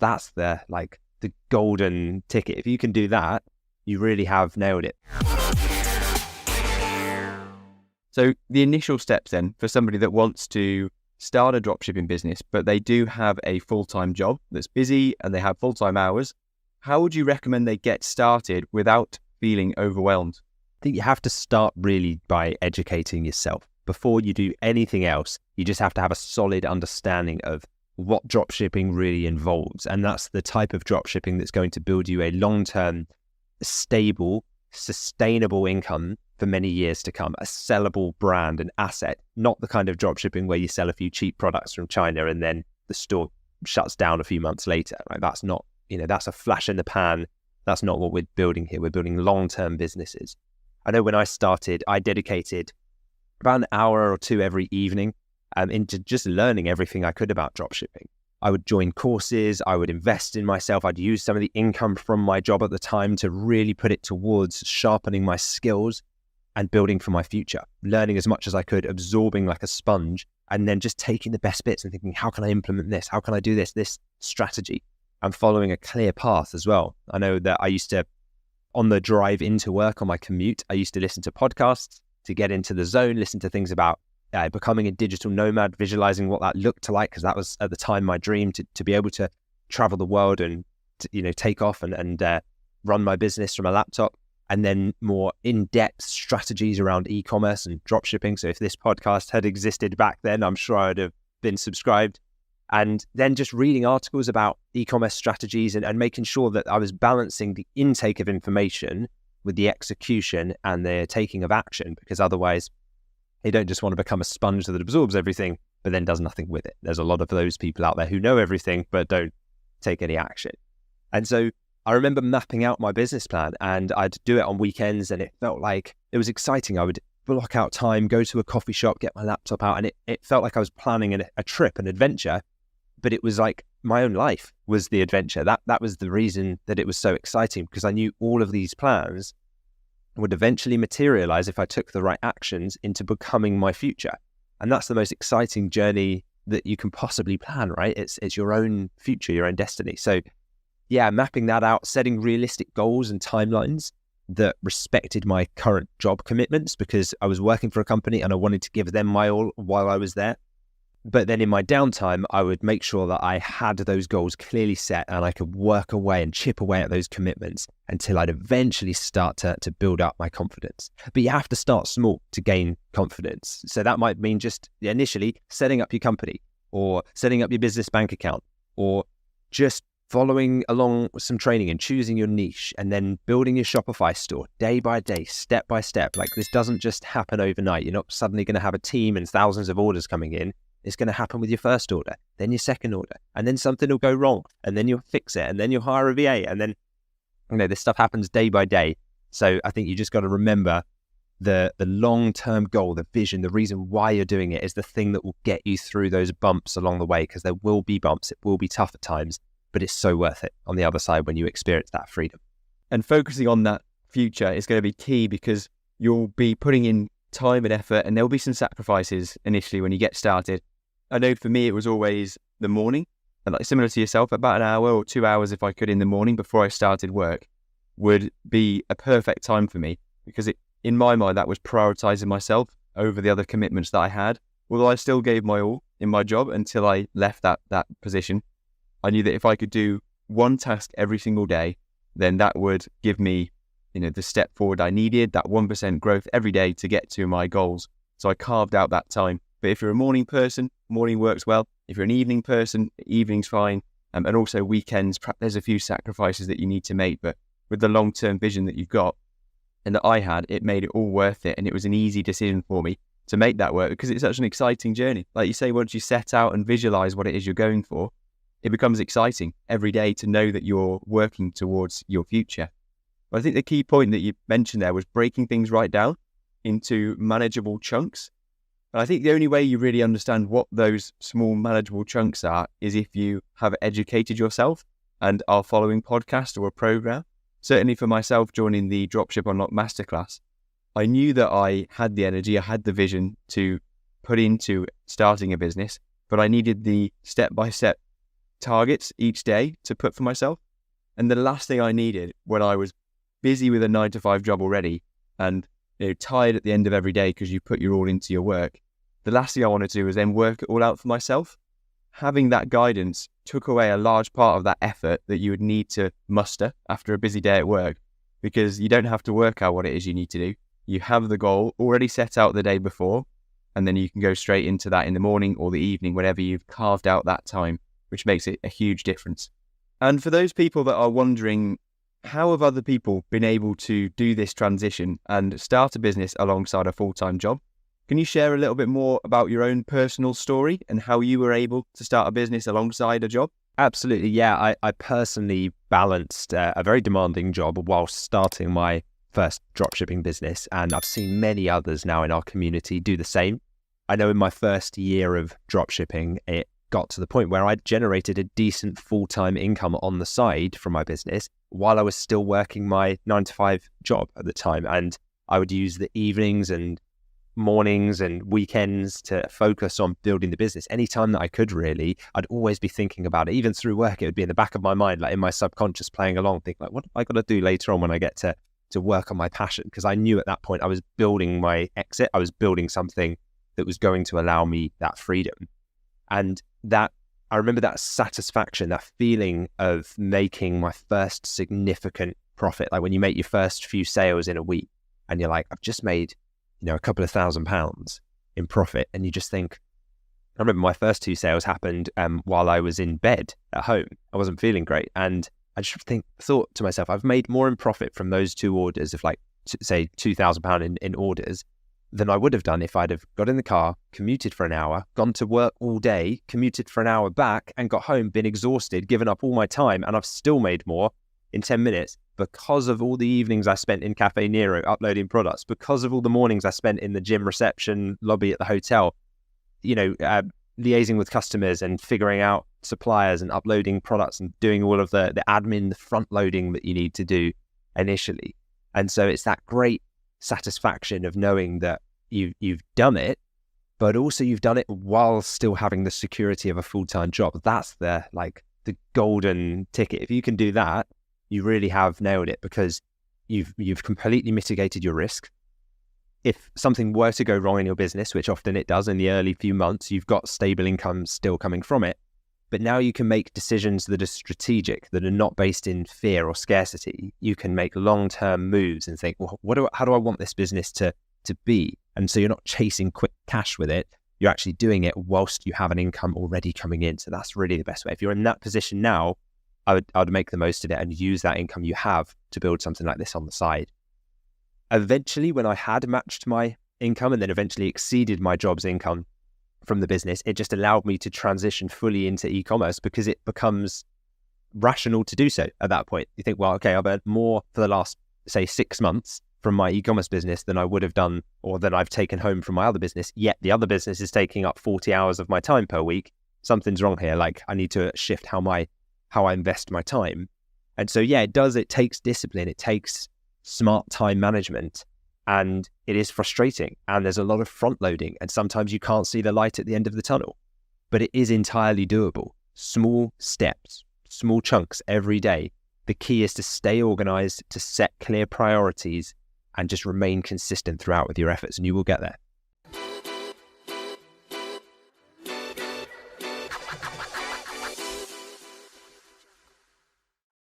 That's the golden ticket. If you can do that, you really have nailed it. So the initial steps then for somebody that wants to start a dropshipping business, but they do have a full-time job that's busy and they have full-time hours, how would you recommend they get started without feeling overwhelmed? I think you have to start really by educating yourself. Before you do anything else, you just have to have a solid understanding of what dropshipping really involves. And that's the type of dropshipping that's going to build you a long-term, stable, sustainable income for many years to come, a sellable brand, an asset, not the kind of dropshipping where you sell a few cheap products from China and then the store shuts down a few months later. Like, that's not, that's a flash in the pan. That's not what we're building here. We're building long-term businesses. I know when I started, I dedicated about an hour or two every evening into just learning everything I could about dropshipping. I would join courses, I would invest in myself, I'd use some of the income from my job at the time to really put it towards sharpening my skills and building for my future, learning as much as I could, absorbing like a sponge, and then just taking the best bits and thinking, how can I implement this? How can I do this strategy? And following a clear path as well. I know that I used to, on the drive into work, on my commute, I used to listen to podcasts to get into the zone, listen to things about becoming a digital nomad, visualizing what that looked like, because that was at the time my dream, to be able to travel the world and take off and run my business from a laptop. And then more in-depth strategies around e-commerce and dropshipping. So if this podcast had existed back then, I'm sure I'd have been subscribed. And then just reading articles about e-commerce strategies and making sure that I was balancing the intake of information with the execution and the taking of action, because otherwise you don't just want to become a sponge that absorbs everything, but then does nothing with it. There's a lot of those people out there who know everything, but don't take any action. And so I remember mapping out my business plan, and I'd do it on weekends, and it felt like it was exciting. I would block out time, go to a coffee shop, get my laptop out, and it felt like I was planning a trip, an adventure, but it was like my own life was the adventure. That was the reason that it was so exciting, because I knew all of these plans would eventually materialize if I took the right actions into becoming my future. And that's the most exciting journey that you can possibly plan, right? It's your own future, your own destiny. So yeah, mapping that out, setting realistic goals and timelines that respected my current job commitments, because I was working for a company and I wanted to give them my all while I was there. But then in my downtime, I would make sure that I had those goals clearly set and I could work away and chip away at those commitments until I'd eventually start to build up my confidence. But you have to start small to gain confidence. So that might mean just initially setting up your company, or setting up your business bank account, or just following along with some training and choosing your niche, and then building your Shopify store day by day, step by step. Like, this doesn't just happen overnight. You're not suddenly going to have a team and thousands of orders coming in. It's going to happen with your first order, then your second order, and then something will go wrong, and then you'll fix it, and then you'll hire a VA, and then, this stuff happens day by day. So I think you just got to remember the long-term goal, the vision, the reason why you're doing it is the thing that will get you through those bumps along the way, because there will be bumps. It will be tough at times, but it's so worth it on the other side when you experience that freedom. And focusing on that future is going to be key, because you'll be putting in time and effort, and there'll be some sacrifices initially when you get started. I know for me, it was always the morning, and like similar to yourself, about an hour or 2 hours, if I could, in the morning before I started work, would be a perfect time for me, because in my mind, that was prioritizing myself over the other commitments that I had. Although I still gave my all in my job until I left that position, I knew that if I could do one task every single day, then that would give me, the step forward I needed, that 1% growth every day to get to my goals. So I carved out that time. But if you're a morning person, morning works well. If you're an evening person, evening's fine. And also weekends, there's a few sacrifices that you need to make. But with the long-term vision that you've got and that I had, it made it all worth it. And it was an easy decision for me to make that work, because it's such an exciting journey. Like you say, once you set out and visualize what it is you're going for, it becomes exciting every day to know that you're working towards your future. But I think the key point that you mentioned there was breaking things right down into manageable chunks. And I think the only way you really understand what those small manageable chunks are is if you have educated yourself and are following podcast or a program. Certainly for myself, joining the Dropship Unlocked Masterclass, I knew that I had the energy, I had the vision to put into starting a business, but I needed the step-by-step targets each day to put for myself. And the last thing I needed when I was busy with a 9 to 5 job already and tired at the end of every day because you put your all into your work, the last thing I wanted to do was then work it all out for myself. Having that guidance took away a large part of that effort that you would need to muster after a busy day at work, because you don't have to work out what it is you need to do. You have the goal already set out the day before, and then you can go straight into that in the morning or the evening, whenever you've carved out that time, which makes it a huge difference. And for those people that are wondering, how have other people been able to do this transition and start a business alongside a full-time job? Can you share a little bit more about your own personal story and how you were able to start a business alongside a job? Absolutely. Yeah, I personally balanced a very demanding job while starting my first dropshipping business. And I've seen many others now in our community do the same. I know in my first year of dropshipping, it got to the point where I generated a decent full-time income on the side from my business while I was still working my 9 to 5 job at the time. And I would use the evenings and mornings and weekends to focus on building the business. Anytime that I could, really, I'd always be thinking about it. Even through work, it would be in the back of my mind, like in my subconscious, playing along, thinking like, what have I got to do later on when I get to work on my passion? Because I knew at that point I was building my exit. I was building something that was going to allow me that freedom. And that, I remember that satisfaction, that feeling of making my first significant profit. Like when you make your first few sales in a week and you're like, I've just made a couple of £1,000s in profit. And you just think, I remember my first 2 sales happened while I was in bed at home. I wasn't feeling great. And I just thought to myself, I've made more in profit from those 2 orders of say £2,000 in orders than I would have done if I'd have got in the car, commuted for an hour, gone to work all day, commuted for an hour back and got home, been exhausted, given up all my time. And I've still made more in 10 minutes because of all the evenings I spent in Cafe Nero uploading products, because of all the mornings I spent in the gym reception lobby at the hotel, liaising with customers and figuring out suppliers and uploading products and doing all of the admin, the front loading that you need to do initially. And so it's that great satisfaction of knowing that you've done it, but also you've done it while still having the security of a full-time job. That's the golden ticket. If you can do that, you really have nailed it, because you've completely mitigated your risk. If something were to go wrong in your business, which often it does in the early few months, you've got stable income still coming from it. But now you can make decisions that are strategic, that are not based in fear or scarcity. You can make long-term moves and think, well, how do I want this business to be? And so you're not chasing quick cash with it. You're actually doing it whilst you have an income already coming in. So that's really the best way. If you're in that position now, I would make the most of it and use that income you have to build something like this on the side. Eventually, when I had matched my income and then eventually exceeded my job's income from the business, it just allowed me to transition fully into e-commerce, because it becomes rational to do so at that point. You think, well, okay, I've earned more for the last, say, 6 months from my e-commerce business than I would have done, or than I've taken home from my other business, yet the other business is taking up 40 hours of my time per week. Something's wrong here. Like, I need to shift how I invest my time. And so, yeah, it takes discipline. It takes smart time management, and it is frustrating. And there's a lot of front loading, and sometimes you can't see the light at the end of the tunnel, but it is entirely doable. Small steps, small chunks every day. The key is to stay organized, to set clear priorities, and just remain consistent throughout with your efforts, and you will get there.